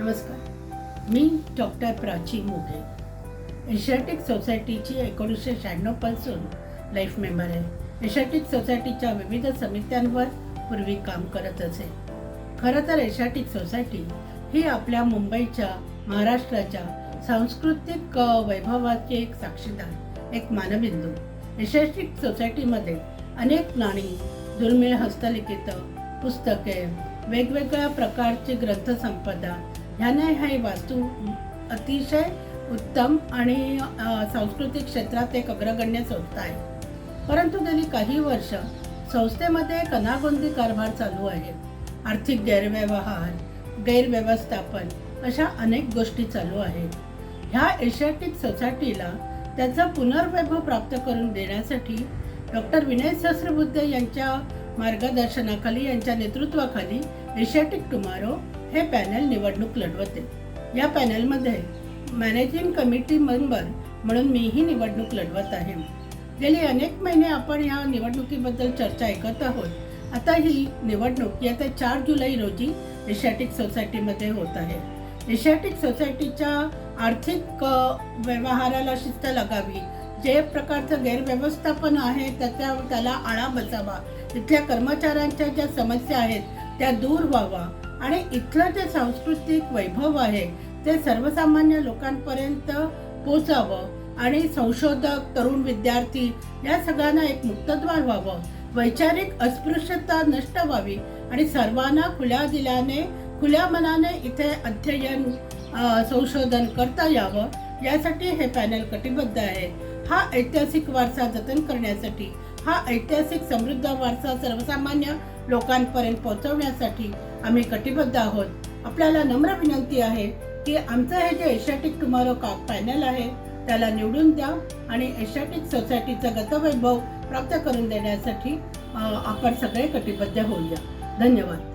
नमस्कार, मी doctor Prachi Moghe. Asiatic सोसायटीची 1996 पासून life member आहे. एशियाटिक सोसायटीच्या विविध समित्यांवर पूर्वी काम करत असे. खरं तर एशियाटिक सोसायटी ही आपल्या मुंबईच्या, महाराष्ट्राच्या सांस्कृतिक वैभवाचे एक साक्षीदार, एक मानबिंदू. एशियाटिक सोसायटीमध्ये अनेक नाणी, दुर्मिळ हस्तलिखित पुस्तके, वेगवेगळ्या प्रकारची ग्रंथसंपदा ह्याने ही वास्तू अतिशय उत्तम आणि सांस्कृतिक क्षेत्रात एक अग्रगण्य संस्था आहे. परंतु गेली काही वर्ष संस्थेमध्ये एक अनागोंदी कारभार चालू आहे. आर्थिक गैरव्यवहार, गैरव्यवस्थापन अशा अनेक गोष्टी चालू आहेत. ह्या एशियाटिक सोसायटीला त्याचा पुनर्वैभव प्राप्त करून देण्यासाठी डॉक्टर विनय सहस्त्रबुद्धे यांच्या मार्गदर्शनाखाली, यांच्या नेतृत्वाखाली एशियाटिक टुमारो हे पॅनल निवडणूक लढवते. या पॅनलमध्ये मॅनेजिंग कमिटी मेंबर म्हणून मीही निवडणूक लढवत आहे. गेली अनेक महिने आपण या निवडणुकीबद्दल चर्चा ऐकत आहोत. आता ही निवडणूक येत्या 4 जुलै रोजी एशियाटिक सोसायटीमध्ये होत आहे. एशियाटिक सोसायटीच्या आर्थिक व्यवहाराला शिस्त लागावी, जे प्रकारचं गैरव्यवस्थापन आहे त्याला आळा बसावा, इथल्या कर्मचाऱ्यांच्या ज्या समस्या आहेत त्या दूर व्हावा आणि इथलं जे सांस्कृतिक वैभव आहे ते सर्वसामान्य लोकांपर्यंत पोचावं आणि संशोधक, तरुण विद्यार्थी या सगळ्यांना एक मुक्तद्वार व्हावं, वैचारिक अस्पृश्यता नष्ट व्हावी आणि सर्वांना खुल्या दिलाने, खुल्या मनाने इथे अध्ययन, संशोधन करता यावं, यासाठी हे पॅनल कटिबद्ध आहे. हा ऐतिहासिक वारसा जतन करण्यासाठी, हा ऐतिहासिक समृद्ध वारसा सर्वसामान्य लोकांपर्यंत पोहोचवण्यासाठी आम्ही कटिबद्ध आहोत. आपल्याला नम्र विनंती आहे की आमचं हे जे एशियाटिक टुमारो पॅनल आहे त्याला निवडून द्या आणि एशियाटिक सोसायटीचं गतवैभव प्राप्त करून देण्यासाठी आपण सगळे कटिबद्ध होऊया. धन्यवाद.